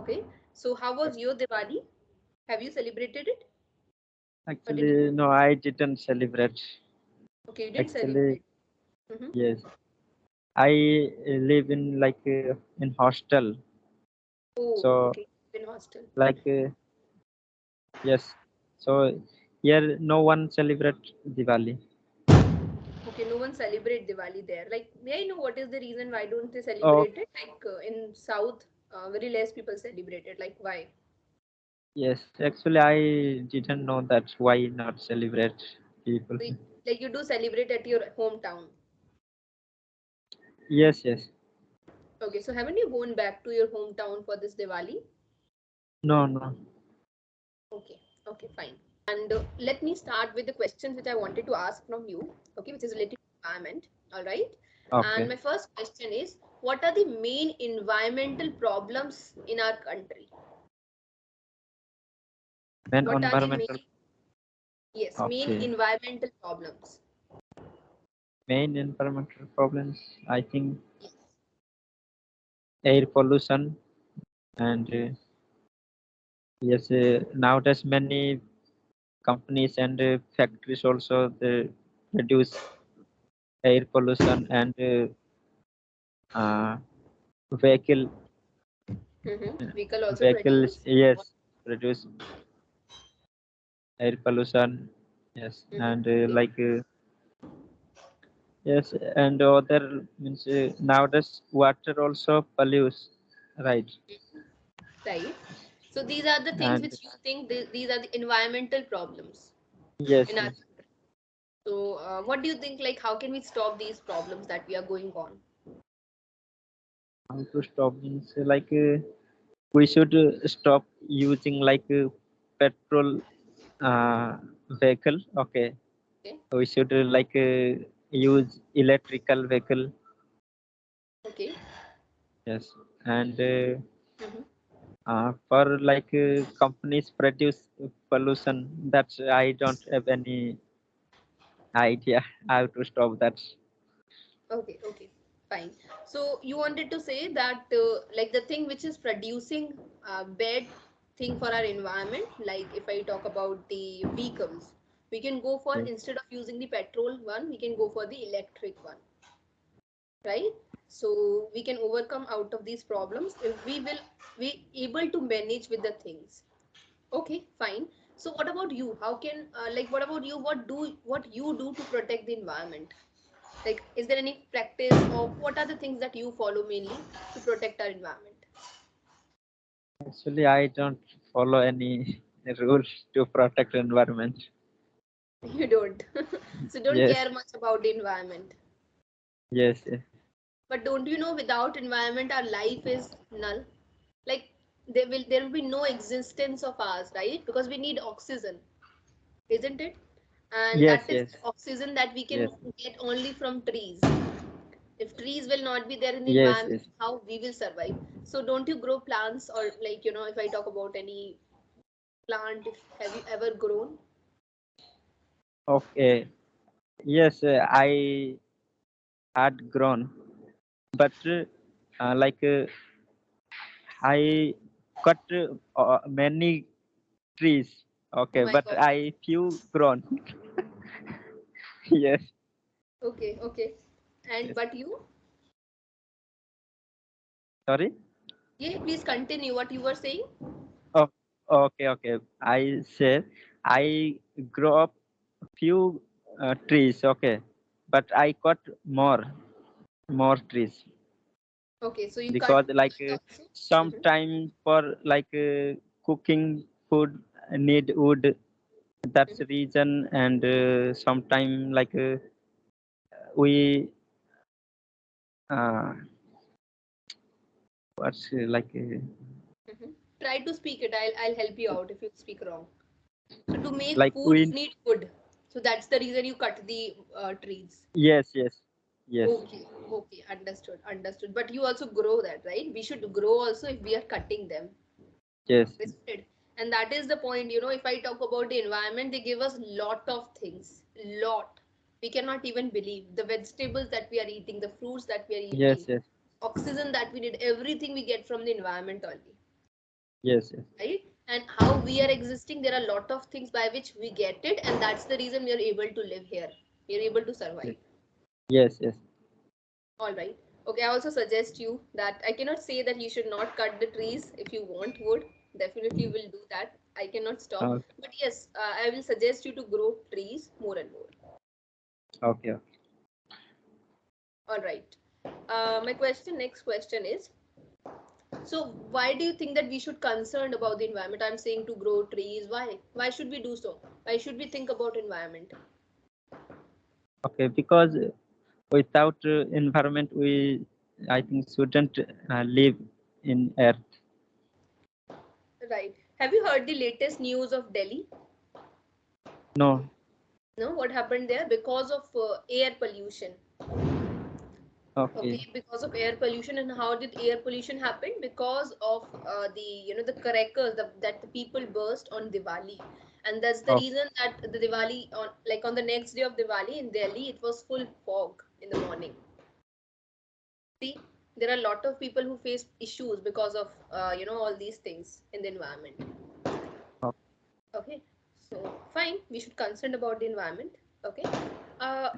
Okay. So how was your Diwali? Have you celebrated it? Or did you? Actually, no, I didn't celebrate. Okay, you didn't Actually, celebrate. Mm-hmm. yes, I live in in hostel. Oh, So okay. In hostel. like yes, so here no one celebrate Diwali. Okay, no one celebrate Diwali there. Like, may I know what is the reason why don't they Oh celebrate it? Like in South, very less people celebrate it. Like, why? yes, actually I didn't know that why not celebrate people. So, like you do celebrate at your hometown. Yes, yes. Okay, so haven't you gone back to your hometown for this Diwali? No, no. Okay, okay, fine. And let me start with the questions which I wanted to ask from you. Okay, which is related to environment. All right. And Okay. my first question is, what are the main environmental problems in our country? When What are the main, environmental. yes, main Okay. environmental problems? Main environmental problems, I think Yes. air pollution and yes, nowadays many companies and factories also they reduce air pollution and uh, vehicle Vehicle also vehicles produce. yes reduce air pollution yes and Okay. yes and other means nowadays water also pollutes right Right. So these are the things and which you think these are the environmental problems yes in our yes country. So what do you think? Like, how can we stop these problems that we are going on? how to stop means we should stop using petrol uh, vehicle okay Okay. we should use electrical vehicle Okay. yes and Mm-hmm. for companies produce pollution that's I don't have any idea how to stop that Okay. Okay. Fine. So you wanted to say that like the thing which is producing bad thing for our environment, like if I talk about the vehicles, we can go for yes instead of using the petrol one, we can go for the electric one, right? So we can overcome out of these problems if we will be able to manage with the things. Okay, fine. So what about you? How can like what about you? What you do to protect the environment? Like, is there any practice or what are the things that you follow mainly to protect our environment? actually I don't follow any rules to protect environment You don't. So don't yes care much about the environment. yes yes But don't you know without environment our life is null? Like there will be no existence of ours, right? Because we need oxygen, isn't it? And yes that is yes oxygen that we yes can get only from trees. If trees will not be there in the yes environment, yes how we will survive? So don't you grow plants or like if I talk about any plant, if have you ever grown? okay yes I had grown but I cut many trees. Oh Okay, my but god. I few grown. Yes, Okay, okay. And yes. but you? Sorry. Yeah, please continue what you were saying. Oh, okay, okay. I say I grow up few trees. Okay, but I cut more trees Okay, so you cut because trees also. Mm-hmm. sometime for cooking food need wood. That's the Mm-hmm. reason, and sometime we uh, what's Mm-hmm. Try to speak it. I'll help you out if you speak wrong. So to make like food, we you need wood. So that's the reason you cut the trees. yes yes yes Okay, okay, understood, understood. But you also grow that, right? We should grow also if we are cutting them. yes Isn't it? And that is the point, if I talk about the environment, they give us lot of things. Lot. We cannot even believe. The vegetables that we are eating, the fruits that we are yes eating, yes oxygen that we need, everything we get from the environment only. Yes, yes. right? And how we are existing, there are a lot of things by which we get it, and that's the reason we are able to live here. We are able to Yes, survive. yes, yes. All right. Okay, I also suggest you that I cannot say that you should not cut the trees. If you want wood, definitely will do that. I cannot stop. Okay, But yes, I will suggest you to grow trees more and more. okay, okay. All right. My next question is, so why do you think that we should concerned about the environment? I'm saying to grow trees. Why? Why should we do so? Why should we think about environment? Okay, because without environment, I think, shouldn't live in Earth. Right. Have you heard the latest news of Delhi? No. No, what happened there? Because of air pollution. Okay, Okay, because of air pollution. And how did air pollution happen? Because of the the crackers that the people burst on Diwali, and that's the okay, reason that the Diwali on the next day of Diwali in Delhi, it was full fog in the morning. See, there are a lot of people who face issues because of all these things in the environment. okay. Okay, so fine, we should concern about the environment. Okay,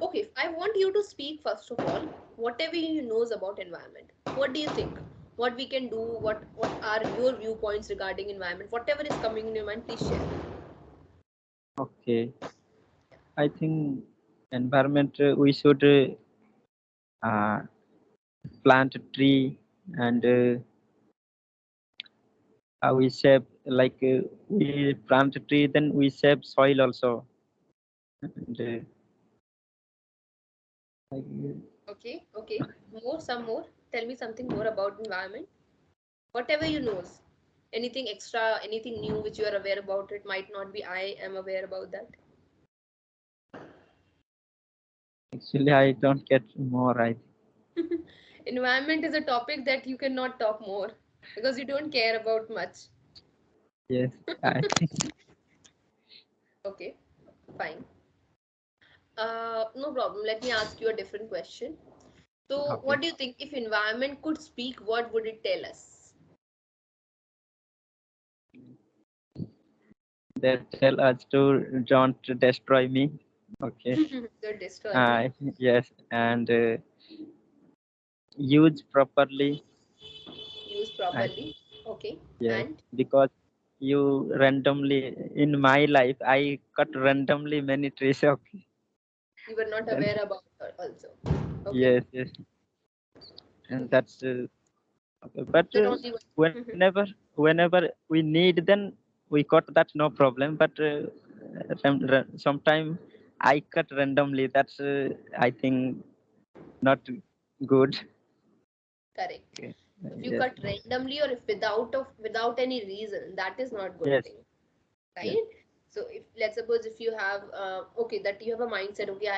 okay, I want you to speak first of all, whatever you knows about environment. What do you think? What we can do? What are your viewpoints regarding environment? Whatever is coming in your mind, please share. Okay. I think environment, we should uh, plant a tree, and we save, like, we plant a tree, then we save soil also. And like, Okay, okay, some more. Tell me something more about environment. Whatever you knows. Anything extra, anything new which you are aware about it might not be. I am aware about that. actually, I don't get more. I Environment is a topic that you cannot talk more because you don't care about much. Yes, I think. Okay, fine. No problem. Let me ask you a different question. So, Okay. what do you think if environment could speak, what would it tell us? They tell us to don't destroy me. Okay. Don't destroy me. Yes, and use properly. Use I properly. Okay. Yes, And because you randomly, in my life, I cut randomly many trees. Okay. you were not Then aware about her also. Okay. yes, yes, and Okay. that's okay. But That only one. whenever we need, then we cut that, no problem. But sometimes I cut randomly. That's I think not good. Correct. Okay. If you Yes, cut randomly or if without any reason, that is not good yes, thing. yes, Right? So if let's suppose if you have okay, that you have a mindset, okay,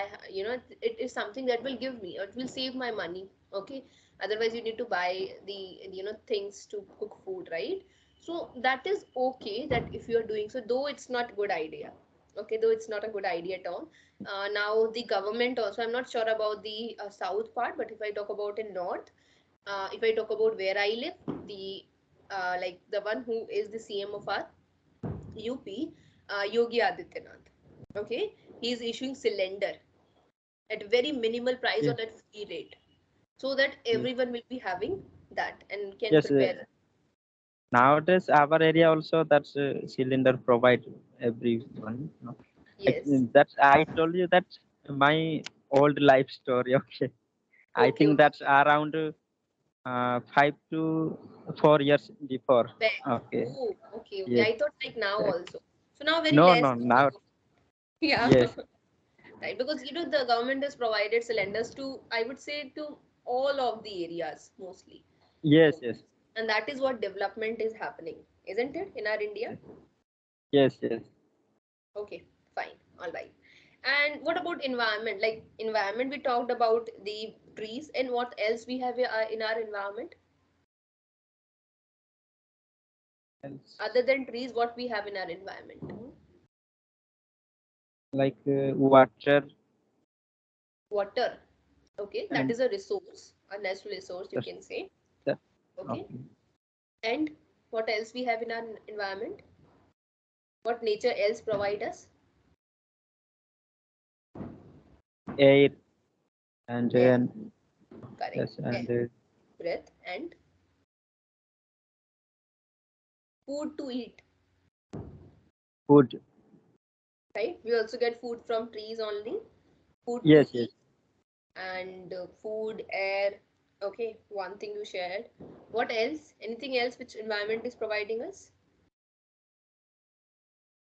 it is something that will give me or it will save my money. Okay, otherwise you need to buy the things to cook food, right? So that is okay, that if you are doing so, though it's not good idea. Okay, though it's not a good idea at all. Now the government also, I'm not sure about the south part, but if I talk about in north, if I talk about where I live, the like the one who is the CM of our UP, Yogi Adityanath. Okay, he is issuing cylinder at very minimal price yes, or at free rate, so that yes. everyone will be having that and can Yes, prepare. nowadays our area also, that's cylinder provide everyone. No? Yes. That's, I told you that my old life story. Okay, I Okay. think Okay. that's around 5 to 4 years before. Back. Okay. Oh. Okay. Okay. Yes. I thought like now That- also. So now very No, less. no. Now, Yeah. yes, Right. Because the government has provided cylinders to, I would say, to all of the areas mostly. yes, So, yes, and that is what development is happening, isn't it, in our India? yes, yes, yes. Okay, fine, all right. And what about environment? Like environment, we talked about the trees, and what else we have in our environment Else, other than trees? What we have in our environment? like water Water. Okay, that and is a resource, a natural resource, you just can say. that. Okay, Okay. and What else we have in our environment? What nature else provide us? Air and Air, then correct. yes Air, and breath, and food to eat, food. right? We also get food from trees only. Food to Yes, yes. eat and food, air. Okay, one thing you shared. What else? Anything else which environment is providing us?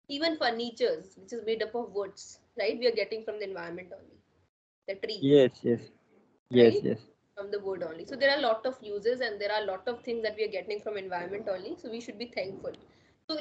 Even furnitures, which is made up of woods, right? We are getting from the environment only. The trees, Yes, yes. Yes, right? yes. From the wood only. So there are a lot of uses and there are a lot of things that we are getting from environment only. So we should be thankful.